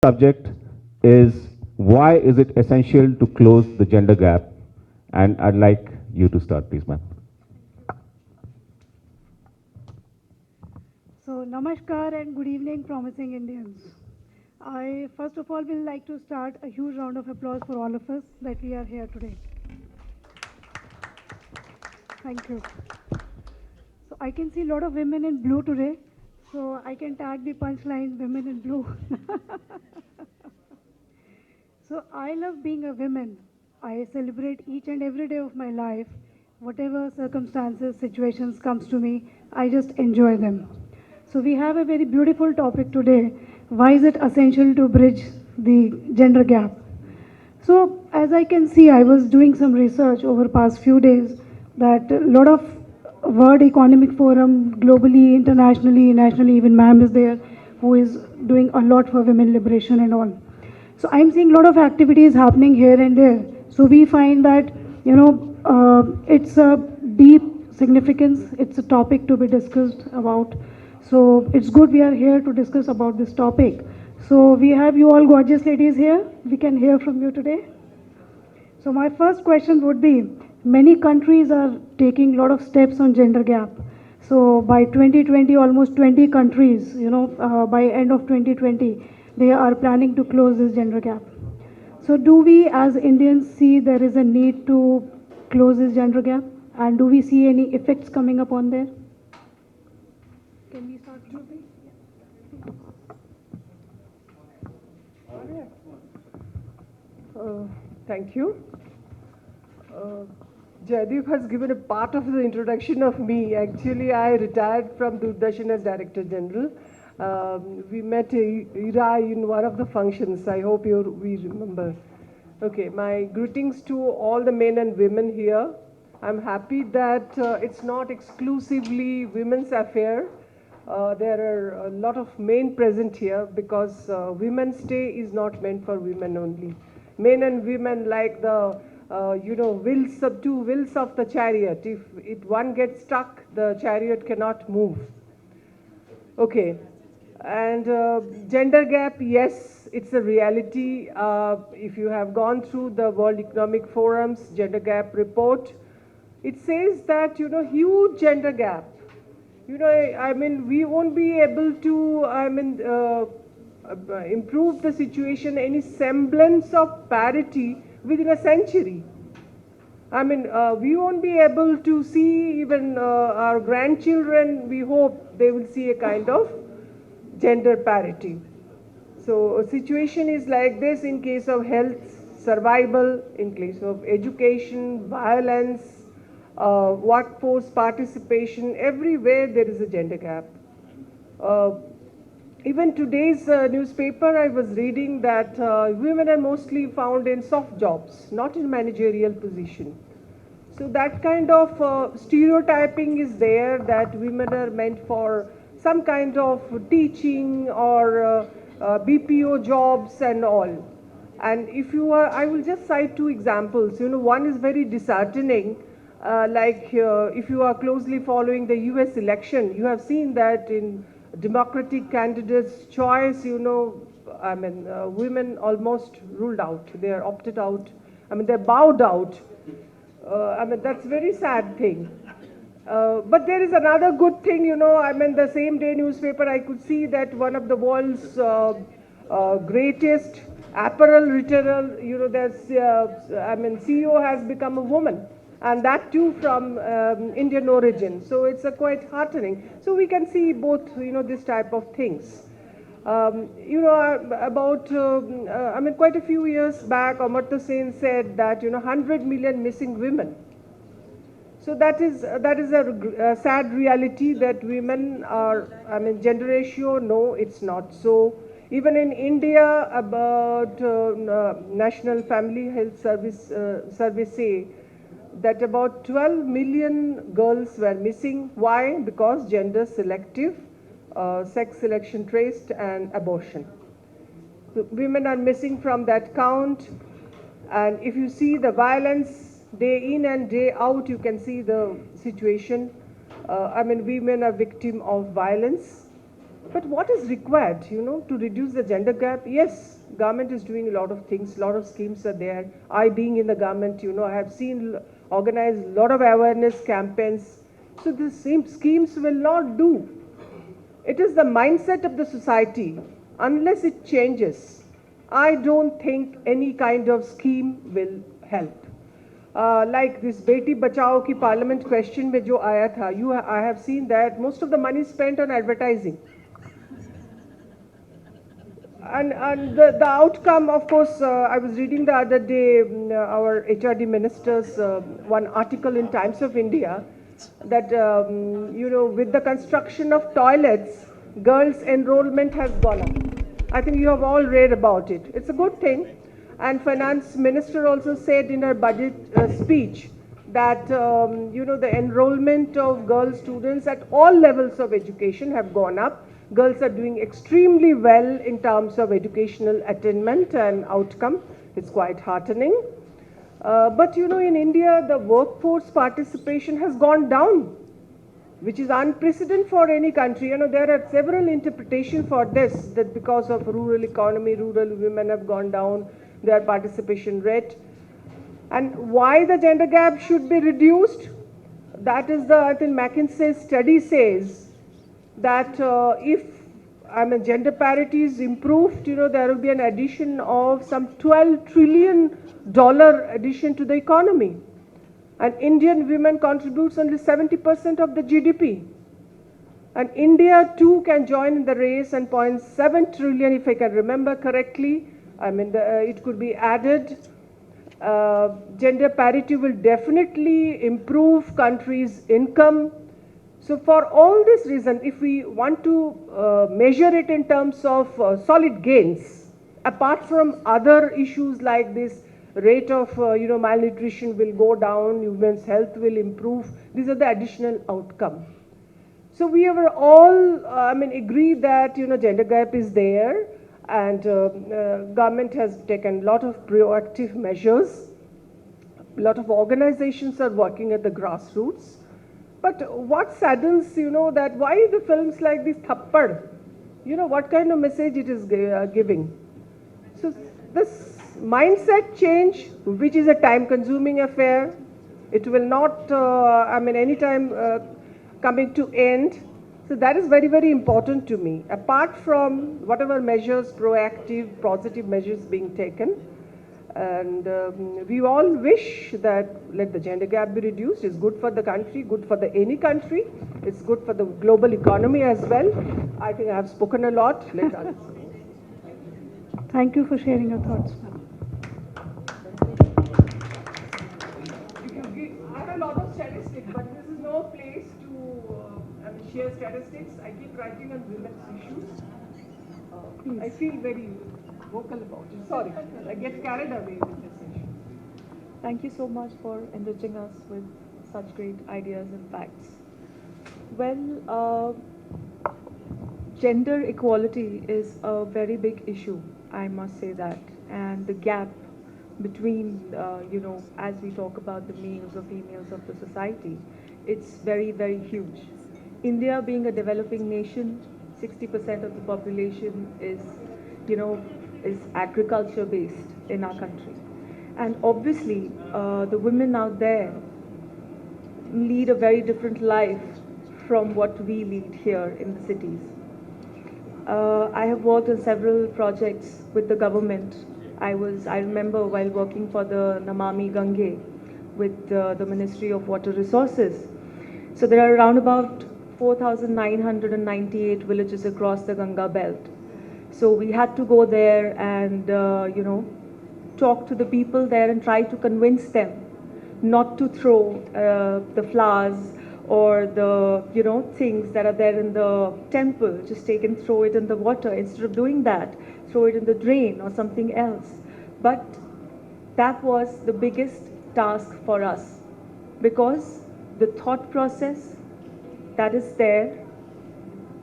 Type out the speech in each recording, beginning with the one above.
subject is why is it essential to close the gender gap? And I'd like you to start, please, ma'am. So, Namaskar and good evening, promising Indians. I first of all will like to start a huge round of applause for all of us that we are here today. Thank you. So, I can see a lot of women in blue today. So, I can tag the punchline women in blue. So, I love being a woman. I celebrate each and every day of my life. Whatever circumstances, situations comes to me, I just enjoy them. So we have a very beautiful topic today. Why is it essential to bridge the gender gap? So as I can see, I was doing some research over past few days that a lot of World Economic Forum globally, internationally, nationally, even ma'am is there who is doing a lot for women liberation and all. So I'm seeing a lot of activities happening here and there. So we find that, it's a deep significance. It's a topic to be discussed about. So it's good we are here to discuss about this topic. So we have you all gorgeous ladies here. We can hear from you today. So my first question would be, many countries are taking a lot of steps on gender gap. So by 2020, almost 20 countries, by end of 2020, they are planning to close this gender gap. So do we as Indians see there is a need to close this gender gap? And do we see any effects coming up on there? Can we start, Jyoti? Uh, Thank you. Uh, Jaideep has given a part of the introduction of me. Actually, I retired from Doordarshan as Director General. We met Ira in one of the functions. I hope we remember. Okay, my greetings to all the men and women here. I'm happy that it's not exclusively women's affair. There are a lot of men present here because Women's Day is not meant for women only. Men and women like the two wheels of the chariot. If one gets stuck, the chariot cannot move. Okay. And gender gap, yes, it's a reality. If you have gone through the World Economic Forum's gender gap report, it says that, huge gender gap. We won't be able to, improve the situation, any semblance of parity within a century. We won't be able to see even our grandchildren, we hope they will see a kind of gender parity. So a situation is like this in case of health, survival, in case of education, violence, workforce participation, everywhere there is a gender gap. Even today's newspaper, I was reading that women are mostly found in soft jobs, not in managerial position. So that kind of stereotyping is there that women are meant for some kind of teaching or BPO jobs and all. And if you are, I will just cite two examples. One is very disheartening. If you are closely following the US election, you have seen that in Democratic candidates' choice, women almost ruled out. They are opted out. They're bowed out. That's a very sad thing. But there is another good thing, the same day newspaper, I could see that one of the world's greatest apparel retailer, CEO has become a woman. And that too from Indian origin. So it's a quite heartening. So we can see both, this type of things. Quite a few years back, Amartya Sen said that, 100 million missing women. So that is a sad reality that women are, gender ratio, no, it's not. So even in India, about National Family Health Service survey say that about 12 million girls were missing. Why? Because gender selective, sex selection traced and abortion. So women are missing from that count. And if you see the violence day in and day out, you can see the situation. Women are victim of violence. But what is required, to reduce the gender gap? Yes, government is doing a lot of things, a lot of schemes are there. I being in the government, I have seen organize a lot of awareness campaigns. So the same schemes will not do. It is the mindset of the society. Unless it changes, I don't think any kind of scheme will help. Like this Beti Bachao ki parliament question mein jo aaya tha, I have seen that most of the money is spent on advertising. And the outcome, of course, I was reading the other day our HRD minister's one article in Times of India that, with the construction of toilets, girls' enrollment has gone up. I think you have all read about it. It's a good thing. And finance minister also said in her budget speech that, the enrollment of girl students at all levels of education have gone up. Girls are doing extremely well in terms of educational attainment and outcome. It's quite heartening. But in India, the workforce participation has gone down, which is unprecedented for any country. There are several interpretations for this, that because of rural economy, rural women have gone down, their participation rate. And why the gender gap should be reduced? That is I think McKinsey's study says that if gender parity is improved, there will be an addition of some $12 trillion addition to the economy. And Indian women contributes only 70% of the GDP. And India too can join in the race, and 0.7 trillion, if I can remember correctly, it could be added. Gender parity will definitely improve countries' income. So for all this reason, if we want to measure it in terms of solid gains, apart from other issues like this, rate of malnutrition will go down, women's health will improve, these are the additional outcome. So we were all, agree that, gender gap is there, and government has taken a lot of proactive measures. A lot of organizations are working at the grassroots. But what saddens, that why the films like this Thappad, what kind of message it is giving. So this mindset change, which is a time-consuming affair, it will not, anytime coming to end. So that is very, very important to me. Apart from whatever measures, proactive, positive measures being taken, and we all wish that let the gender gap be reduced. It's good for the country, good for any country. It's good for the global economy as well. I think I have spoken a lot. Let others. Thank you for sharing your thoughts, ma'am. I have a lot of statistics, but this is no place to share statistics. I keep writing on women's issues. I feel very vocal about it. Sorry, I get carried away with this issue. Thank you so much for enriching us with such great ideas and facts. Well, gender equality is a very big issue, I must say that. And the gap between, as we talk about the males or females of the society, it's very, very huge. India being a developing nation, 60% of the population is agriculture based in our country. And obviously, the women out there lead a very different life from what we lead here in the cities. I have worked on several projects with the government. I remember while working for the Namami Gange with the Ministry of Water Resources. So there are around about 4,998 villages across the Ganga belt. So we had to go there and, talk to the people there and try to convince them not to throw the flowers or the, things that are there in the temple. Just take and throw it in the water. Instead of doing that, throw it in the drain or something else. But that was the biggest task for us, because the thought process that is there,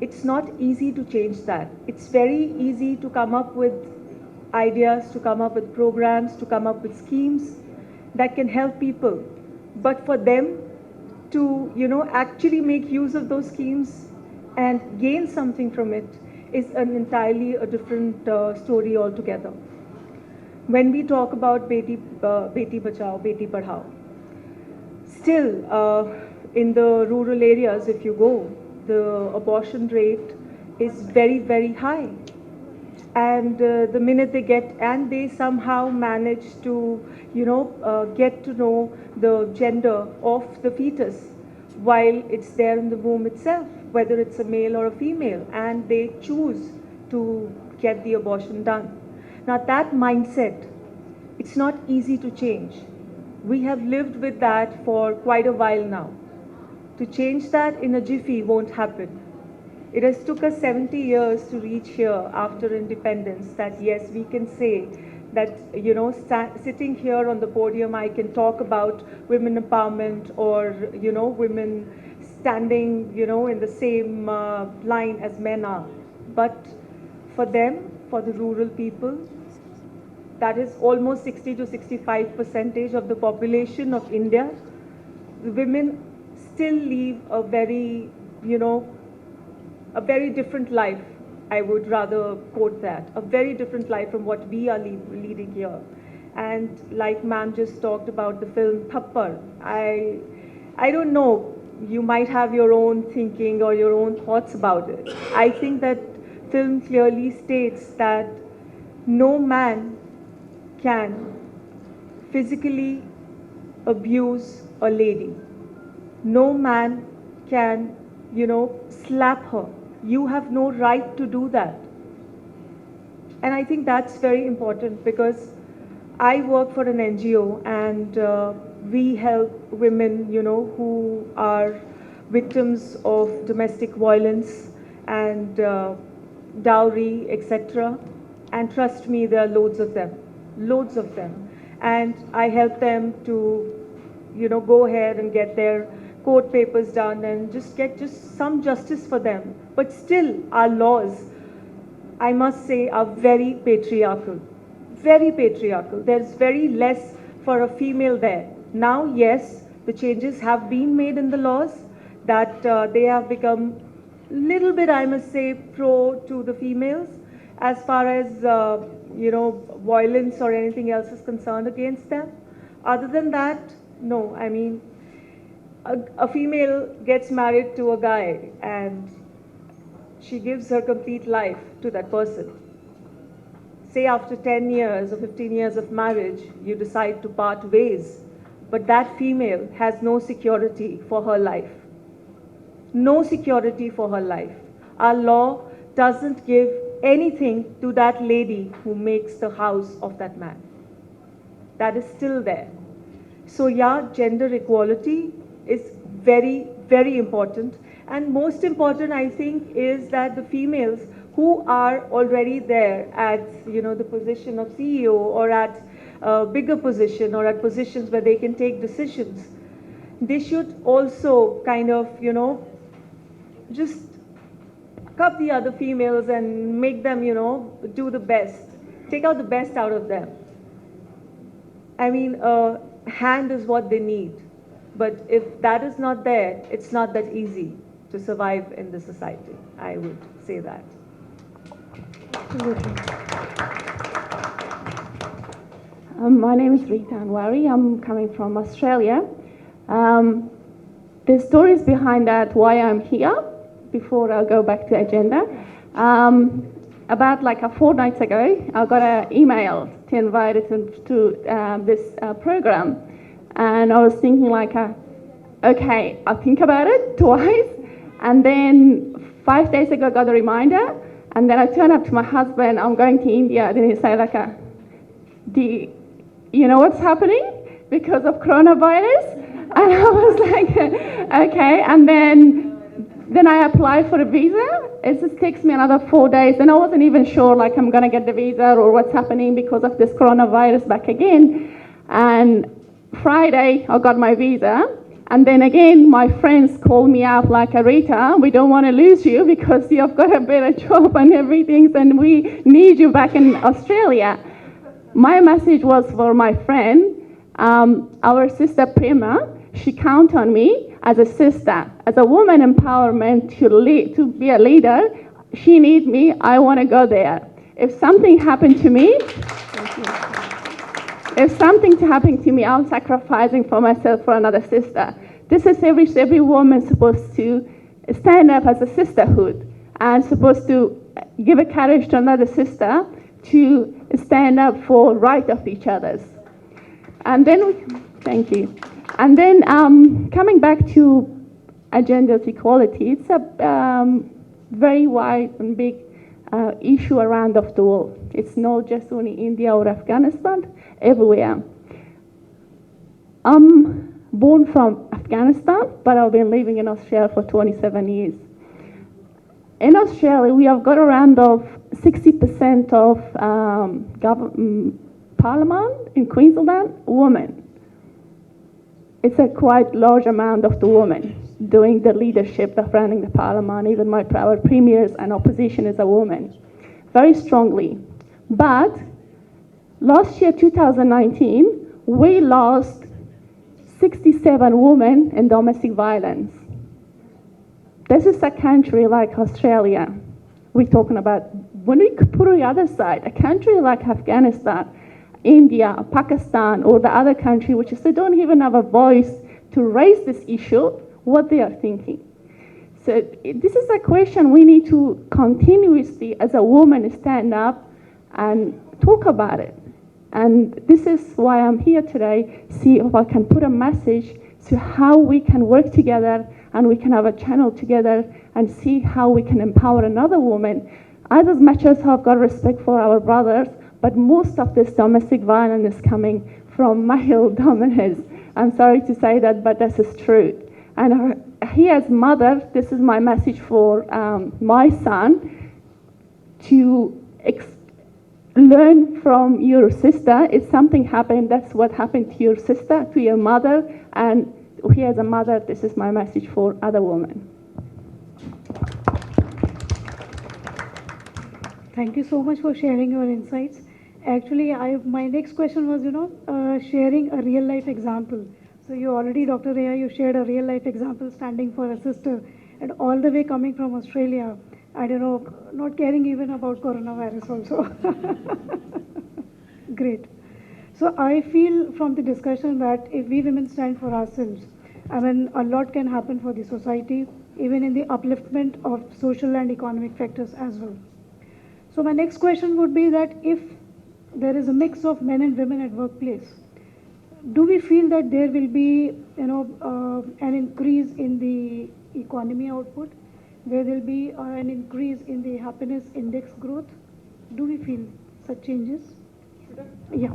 it's not easy to change that. It's very easy to come up with ideas, to come up with programs, to come up with schemes that can help people. But for them to, actually make use of those schemes, and gain something from it is an entirely a different story altogether. When we talk about Beti Bachao, Beti Padhao, still in the rural areas, if you go, the abortion rate is very, very high. And the minute they get, and they somehow manage to, get to know the gender of the fetus while it's there in the womb itself, whether it's a male or a female, and they choose to get the abortion done. Now that mindset, it's not easy to change. We have lived with that for quite a while now. To change that in a jiffy won't happen. It has took us 70 years to reach here after independence, that yes, we can say that, sitting here on the podium, I can talk about women empowerment or, women standing, in the same line as men are. But for them, for the rural people, that is almost 60 to 65% of the population of India, the women still live a very, a very different life. I would rather quote that, a very different life from what we are leading here. And like ma'am just talked about the film Thappad, I don't know, you might have your own thinking or your own thoughts about it. I think that film clearly states that no man can physically abuse a lady. No man can, slap her. You have no right to do that. And I think that's very important, because I work for an NGO, and we help women, who are victims of domestic violence and dowry, etc. And trust me, there are loads of them. And I help them to, go ahead and get their court papers done and just get some justice for them. But still, our laws, I must say, are very patriarchal. Very patriarchal. There's very less for a female there. Now, yes, the changes have been made in the laws, that they have become little bit, I must say, pro to the females as far as, violence or anything else is concerned against them. Other than that, no. I mean, a female gets married to a guy and she gives her complete life to that person. Say after 10 years or 15 years of marriage, you decide to part ways, but that female has no security for her life. No security for her life. Our law doesn't give anything to that lady who makes the house of that man. That is still there. So yeah, gender equality is very, very important. And most important, I think, is that the females who are already there at, the position of CEO or at a bigger position or at positions where they can take decisions, they should also kind of, just cup the other females and make them, do the best. Take out the best out of them. I mean, a hand is what they need. But if that is not there, it's not that easy to survive in the society. I would say that. My name is Rita Anwari. I'm coming from Australia. The stories behind that, why I'm here, before I go back to agenda. About like 4 nights ago, I got an email to invite us to this program. And I was thinking like, okay, I'll think about it twice. And then 5 days ago, I got a reminder. And then I turned up to my husband, I'm going to India. And then he said like, do you know what's happening because of coronavirus? And I was like, okay. And then I applied for a visa. It just takes me another 4 days. And I wasn't even sure like I'm going to get the visa or what's happening because of this coronavirus back again. And Friday, I got my visa. And then again, my friends called me up like, Rita, we don't want to lose you because you've got a better job and everything, and we need you back in Australia. My message was for my friend, our sister Prima. she count on me as a sister, as a woman empowerment to lead, to be a leader. She need me. I want to go there. If something happened to me, if something happened to me, I'm sacrificing for myself for another sister. This is every woman supposed to stand up as a sisterhood and supposed to give a courage to another sister to stand up for right of each other's. And then, thank you. And then coming back to gender equality, it's a very wide and big issue around of the world. It's not just only India or Afghanistan, everywhere. I'm born from Afghanistan, but I've been living in Australia for 27 years. In Australia, we have got around of 60% of parliament in Queensland, women. It's a quite large amount of the women doing the leadership of running the parliament. Even my our premiers and opposition is a woman, very strongly. But last year, 2019, we lost 67 women in domestic violence. This is a country like Australia. We're talking about, when we put on the other side, a country like Afghanistan, India, Pakistan, or the other country, which is they don't even have a voice to raise this issue, what they are thinking. So this is a question we need to continuously, as a woman, stand up and talk about it. And this is why I'm here today, see if I can put a message to how we can work together and we can have a channel together and see how we can empower another woman. As much as I've got respect for our brothers, but most of this domestic violence is coming from male dominance. I'm sorry to say that, but this is true. And he as mother, this is my message for my son, to learn from your sister. If something happened, that's what happened to your sister, to your mother, and he as a mother, this is my message for other women. Thank you so much for sharing your insights. Actually, my next question was, sharing a real life example. So you already, Dr. Rhea, you shared a real life example standing for a sister, and all the way coming from Australia, I don't know, not caring even about coronavirus also. Great. So I feel from the discussion that if we women stand for ourselves, I mean, a lot can happen for the society, even in the upliftment of social and economic factors as well. So my next question would be that if there is a mix of men and women at workplace, do we feel that there will be, an increase in the economy output, where there will be an increase in the happiness index growth? Do we feel such changes? Yeah.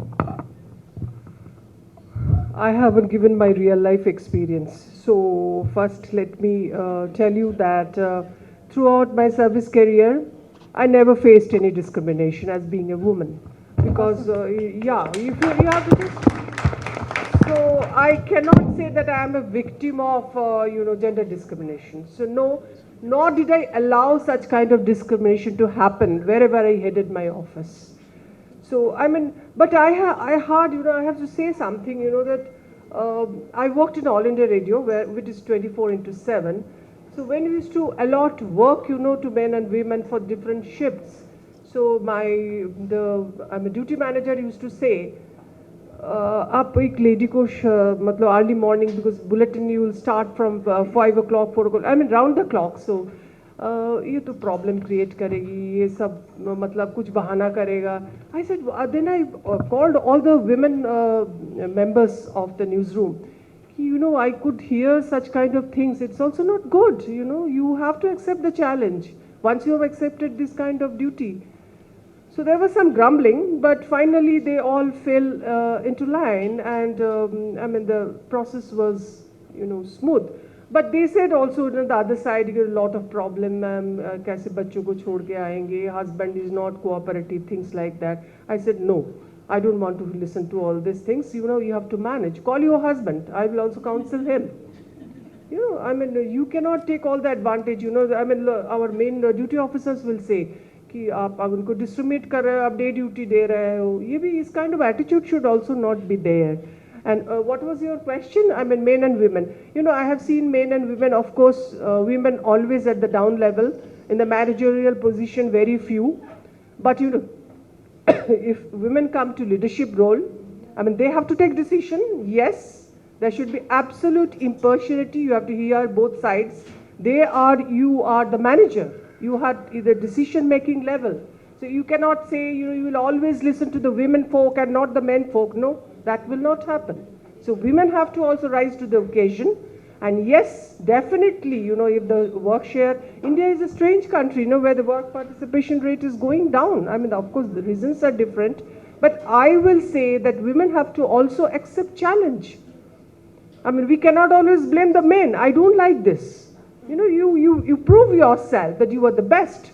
I haven't given my real life experience. So first let me tell you that throughout my service career, I never faced any discrimination as being a woman. Because, you have to just... So I cannot say that I am a victim of, gender discrimination. So no, nor did I allow such kind of discrimination to happen wherever I headed my office. So, I mean, but I heard, I have to say something, that I worked in All India Radio, which is 24/7. So when we used to allot work, to men and women for different shifts, so I'm a duty manager used to say, आप एक lady को मतलब early morning, because bulletin you will start from 5 o'clock, 4 o'clock, I mean round the clock. So ये तो problem create करेगी, ये सब मतलब कुछ बहाना करेगा. I said, then I called all the women members of the newsroom. I could hear such kind of things. It's also not good. You have to accept the challenge once you have accepted this kind of duty. So there was some grumbling, but finally they all fell into line, and the process was, smooth. But they said also on the other side, you get a lot of problem, ma'am, kaise bachcho ko chhod ke aayenge, husband is not cooperative, things like that. I said, no, I don't want to listen to all these things. You have to manage. Call your husband. I will also counsel him. You cannot take all the advantage. Our main duty officers will say, कि आप उनको discriminate कर रहे हो, आप day duty दे रहे हो, ये भी इस kind of attitude should also not be there. And what was your question? I mean, men and women. You know, I have seen men and women, of course, women always at the down level, in the managerial position, very few. But, you know, if women come to leadership role, I mean, they have to take decision, yes. There should be absolute impartiality. You have to hear both sides. You are the manager. You have the decision-making level. So you cannot say, you know, you will always listen to the women folk and not the men folk. No, that will not happen. So women have to also rise to the occasion. And yes, definitely, you know, if the work share, India is a strange country, you know, where the work participation rate is going down. I mean, of course, the reasons are different. But I will say that women have to also accept challenge. I mean, we cannot always blame the men. I don't like this. You know, you prove yourself that you are the best.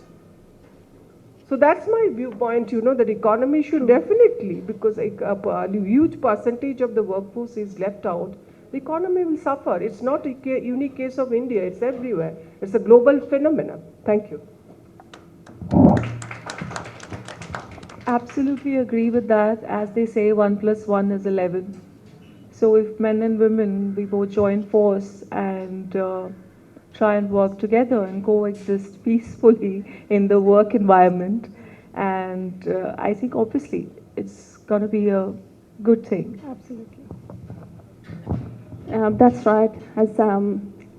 So that's my viewpoint, you know, that economy should definitely, because a huge percentage of the workforce is left out, the economy will suffer. It's not a unique case of India, it's everywhere. It's a global phenomenon. Thank you. Absolutely agree with that. As they say, 1 + 1 is 11. So if men and women, we both join force and try and work together and coexist peacefully in the work environment. And I think obviously it's going to be a good thing. Absolutely. That's right. As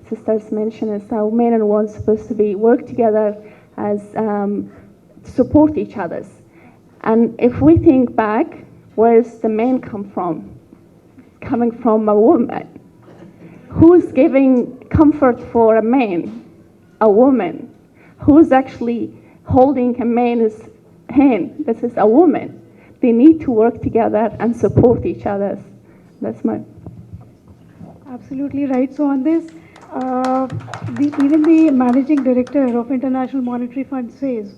sisters mentioned, is how men and women supposed to be work together as support each other. And if we think back, where's the man come from? Coming from a woman. Who's giving comfort for a man? A woman. Who's actually holding a man's hand? This is a woman. They need to work together and support each other. That's my... Absolutely right. So on this, even the managing director of International Monetary Fund says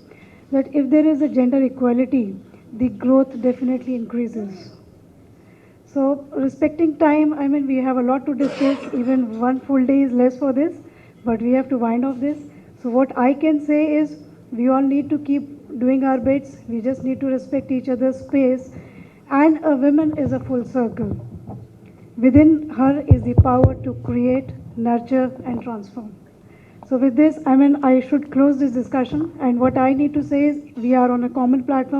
that if there is a gender equality, the growth definitely increases. So respecting time, I mean, we have a lot to discuss. Even one full day is less for this, but we have to wind off this. So what I can say is we all need to keep doing our bits. We just need to respect each other's space. And a woman is a full circle. Within her is the power to create, nurture, and transform. So with this, I mean, I should close this discussion. And what I need to say is we are on a common platform.